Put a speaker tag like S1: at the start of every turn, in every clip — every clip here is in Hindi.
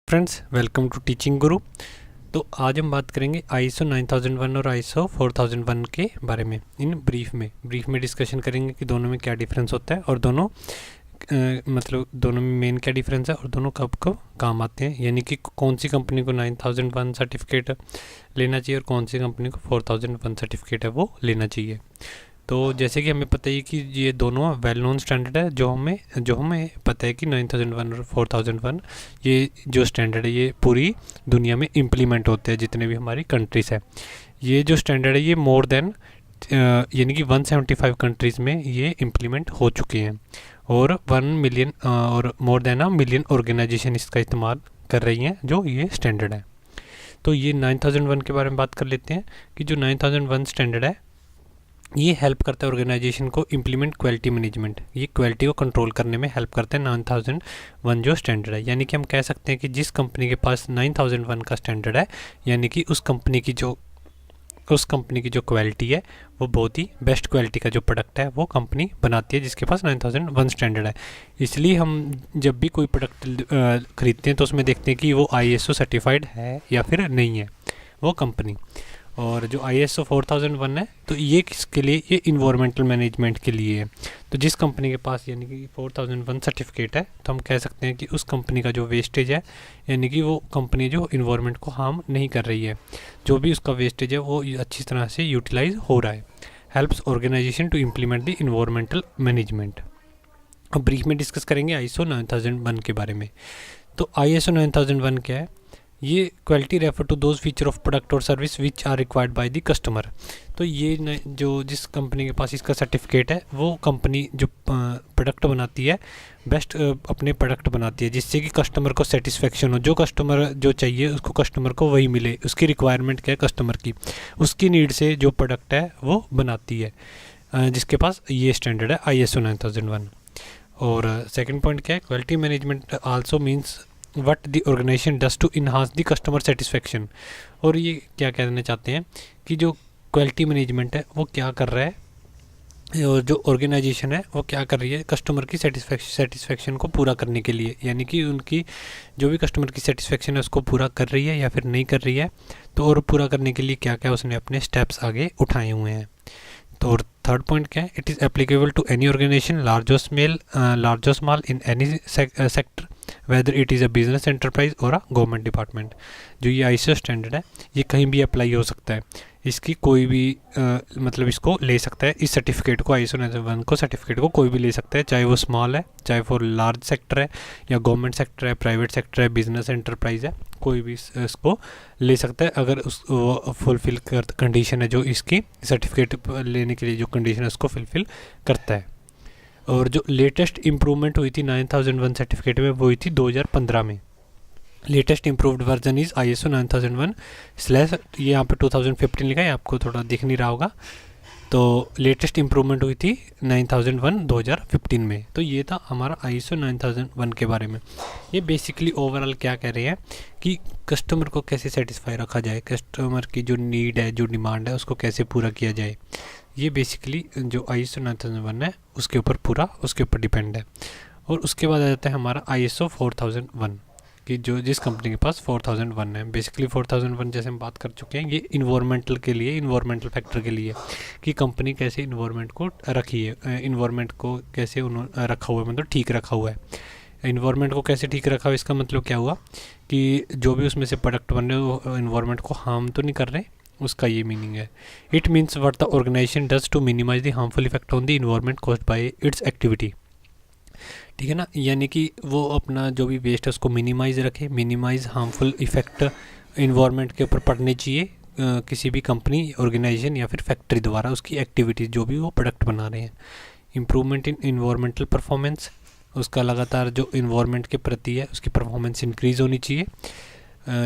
S1: फ्रेंड्स, वेलकम टू टीचिंग गुरु। तो आज हम बात करेंगे ISO 9001 और ISO 4001 के बारे में। इन ब्रीफ में डिस्कशन करेंगे कि दोनों में क्या डिफरेंस होता है और दोनों मतलब दोनों में मेन क्या डिफरेंस है और दोनों कब कब काम आते हैं, यानी कि कौन सी कंपनी को 9001 सर्टिफिकेट लेना चाहिए और कौन सी कंपनी को 4001 सर्टिफिकेट है वो लेना चाहिए। तो जैसे कि हमें पता है कि ये दोनों वेल नोन स्टैंडर्ड है, जो हमें पता है कि 9001 और 4001 ये जो स्टैंडर्ड है ये पूरी दुनिया में इम्प्लीमेंट होते हैं जितने भी हमारी कंट्रीज़ है। ये जो स्टैंडर्ड है ये मोर देन यानी कि 175 कंट्रीज़ में ये इम्प्लीमेंट हो चुके हैं और 1 मिलियन और more than a million organisation इसका इस्तेमाल कर रही हैं जो ये स्टैंडर्ड है। तो ये 9001 के बारे में बात कर लेते हैं कि जो 9001 स्टैंडर्ड है ये हेल्प करता है ऑर्गेनाइजेशन को इम्प्लीमेंट क्वालिटी मैनेजमेंट, ये क्वालिटी को कंट्रोल करने में हेल्प करते हैं 9001 जो स्टैंडर्ड है। यानी कि हम कह सकते हैं कि जिस कंपनी के पास 9001 का स्टैंडर्ड है यानी कि उस कंपनी की जो क्वालिटी है वो बहुत ही बेस्ट क्वालिटी का जो प्रोडक्ट है वो कंपनी बनाती है जिसके पास 9001 स्टैंडर्ड है। इसलिए हम जब भी कोई प्रोडक्ट खरीदते हैं तो उसमें देखते हैं कि वो ISO सर्टिफाइड है या फिर नहीं है वो कंपनी। और जो ISO 4001 है तो ये किसके लिए, ये इन्वायरमेंटल मैनेजमेंट के लिए है। तो जिस कंपनी के पास यानी कि 4001 सर्टिफिकेट है तो हम कह सकते हैं कि उस कंपनी का जो वेस्टेज है यानी कि वो कंपनी जो इन्वायरमेंट को हार्म नहीं कर रही है, जो भी उसका वेस्टेज है वो अच्छी तरह से यूटिलाइज हो रहा है। Helps organisation to implement the environmental management. अब ब्रीफ में डिस्कस करेंगे ISO 9001 के बारे में। तो ISO 9001 क्या है, ये quality refer to those feature of product और service which are required by the customer. तो ये जो जिस कंपनी के पास इसका सर्टिफिकेट है वो कंपनी जो प्रोडक्ट बनाती है बेस्ट अपने प्रोडक्ट बनाती है जिससे कि कस्टमर को सेटिस्फेक्शन हो, जो कस्टमर जो चाहिए उसको कस्टमर को वही मिले, उसकी रिक्वायरमेंट क्या है कस्टमर की, उसकी नीड से जो प्रोडक्ट है वो बनाती है जिसके पास ये स्टैंडर्ड है ISO 9001। और सेकेंड पॉइंट क्या है, quality management also means what the organisation does to enhance the customer satisfaction. और ये क्या कहना चाहते हैं कि जो क्वालिटी मैनेजमेंट है वो क्या कर रहा है और जो ऑर्गेनाइजेशन है वो क्या कर रही है कस्टमर की सेटिस्फेक्शन को पूरा करने के लिए, यानी कि उनकी जो भी कस्टमर की सेटिस्फेक्शन है उसको पूरा कर रही है या फिर नहीं कर रही है। तो और पूरा करने के लिए क्या क्या उसने अपने स्टेप्स आगे उठाए हुए हैं। तो और थर्ड पॉइंट क्या है, it is applicable to any organisation large small in any sector whether it is a business enterprise और अ गवर्नमेंट डिपार्टमेंट। जो ये ISO स्टैंडर्ड है ये कहीं भी अप्लाई हो सकता है, इसकी कोई भी मतलब इसको ले सकता है, इस सर्टिफिकेट को ISO 9001 को सर्टिफिकेट को कोई भी ले सकता है, चाहे वो स्मॉल है, चाहे वो लार्ज सेक्टर है या गवर्नमेंट सेक्टर है, प्राइवेट सेक्टर है, बिजनेस एंटरप्राइज है, कोई भी इसको ले सकता है अगर उस फुलफिल कंडीशन है जो इसकी सर्टिफिकेट लेने के लिए जो कंडीशन है उसको फुलफिल करता है। और जो लेटेस्ट इम्प्रूवमेंट हुई थी 9001 सर्टिफिकेट में वो हुई थी 2015 में। Latest improved version is ISO 9001 slash, ये यहाँ पे 2015 लिखा है, आपको थोड़ा दिख नहीं रहा होगा। तो लेटेस्ट इम्प्रूवमेंट हुई थी 9001 2015 में। तो ये था हमारा ISO 9001 के बारे में। ये बेसिकली ओवरऑल क्या कह रहे हैं कि कस्टमर को कैसे सेटिस्फाई रखा जाए, कस्टमर की जो नीड है, जो डिमांड है उसको कैसे पूरा किया जाए। ये बेसिकली जो ISO 9001 है उसके ऊपर डिपेंड है। और उसके बाद आ जाता है हमारा ISO 4001 कि जो जिस कंपनी के पास 4001 है। बेसिकली 4001 जैसे हम बात कर चुके हैं ये इन्वायरमेंटल फैक्टर के लिए कि कंपनी कैसे इन्वायरमेंट को रखी है, इन्वायरमेंट को कैसे उन्होंने रखा हुआ है, मतलब ठीक रखा हुआ है। इन्वायरमेंट को कैसे ठीक रखा हुआ, इसका मतलब क्या हुआ कि जो भी उसमें से प्रोडक्ट बन रहे हैं वो इन्वायरमेंट को हार्म तो नहीं कर रहे, उसका ये मीनिंग है। It means what the organisation does to minimise the harmful effect on the environment caused by its activity. ठीक है ना, यानी कि वो अपना जो भी वेस्ट है उसको मिनिमाइज रखे, मिनिमाइज हार्मफुल इफेक्ट इन्वायरमेंट के ऊपर पड़ने चाहिए किसी भी कंपनी, ऑर्गेनाइजेशन या फिर फैक्ट्री द्वारा उसकी एक्टिविटीज़ जो भी वो प्रोडक्ट बना रहे हैं। इम्प्रूवमेंट इन इन्वायरमेंटल परफॉर्मेंस, उसका लगातार जो इन्वायरमेंट के प्रति है उसकी परफॉर्मेंस इंक्रीज़ होनी चाहिए।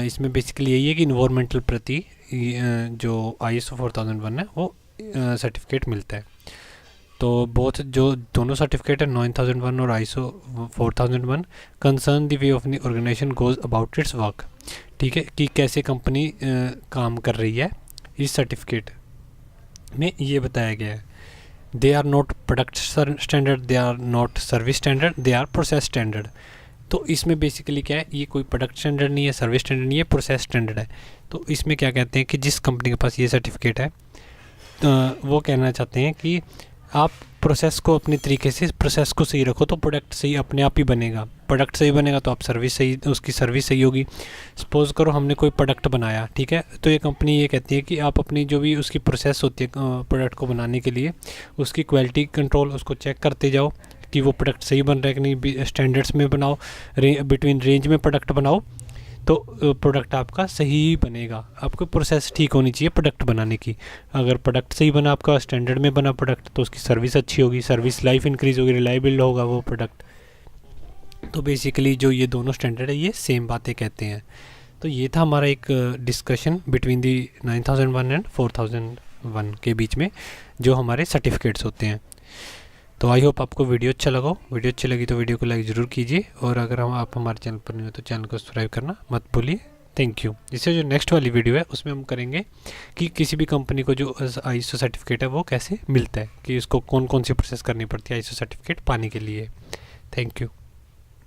S1: इसमें बेसिकली यही है कि इन्वायरमेंटल प्रति जो ISO 4001 है वो सर्टिफिकेट मिलता है। तो बहुत जो दोनों सर्टिफिकेट है 9001 और ISO 4001 concern the way of the organisation goes about its work. ठीक है, कि कैसे कंपनी काम कर रही है, इस सर्टिफिकेट में ये बताया गया है। They are not product standard, they are not service standard, they are process standard. तो इसमें बेसिकली क्या है, ये कोई प्रोडक्ट स्टैंडर्ड नहीं है, सर्विस स्टैंडर्ड नहीं है, प्रोसेस स्टैंडर्ड है। तो इसमें क्या कहते हैं कि जिस कंपनी के पास ये सर्टिफिकेट है वो कहना चाहते हैं कि आप प्रोसेस को अपने तरीके से, प्रोसेस को सही रखो तो प्रोडक्ट सही अपने आप ही बनेगा। प्रोडक्ट सही बनेगा तो आप सर्विस सही, उसकी सर्विस सही होगी। सपोज़ करो हमने कोई प्रोडक्ट बनाया, ठीक है, तो ये कंपनी ये कहती है कि आप अपनी जो भी उसकी प्रोसेस होती है प्रोडक्ट को बनाने के लिए, उसकी क्वालिटी कंट्रोल उसको चेक करते जाओ कि वो प्रोडक्ट सही बन रहा है कि नहीं, स्टैंडर्ड्स में बनाओ, बिटवीन रेंज में प्रोडक्ट बनाओ, तो प्रोडक्ट आपका सही बनेगा। आपको प्रोसेस ठीक होनी चाहिए प्रोडक्ट बनाने की। अगर प्रोडक्ट सही बना, आपका स्टैंडर्ड में बना प्रोडक्ट, तो उसकी सर्विस अच्छी होगी, सर्विस लाइफ इंक्रीज़ होगी, रिलायबल होगा वो प्रोडक्ट। तो बेसिकली जो ये दोनों स्टैंडर्ड है ये सेम बातें कहते हैं। तो ये था हमारा एक डिस्कशन बिटवीन दी 9001 एंड 4001 के बीच में जो हमारे सर्टिफिकेट्स होते हैं। तो आई होप आपको वीडियो अच्छा लगा। वीडियो अच्छी लगी तो वीडियो को लाइक ज़रूर कीजिए, और अगर आप हमारे चैनल पर नहीं हो तो चैनल को सब्सक्राइब करना मत भूलिए। Thank you. इससे जो नेक्स्ट वाली वीडियो है उसमें हम करेंगे कि किसी भी कंपनी को जो ISO सर्टिफिकेट है वो कैसे मिलता है, कि उसको कौन कौन सी प्रोसेस करनी पड़ती है ISO सर्टिफिकेट पाने के लिए। Thank you.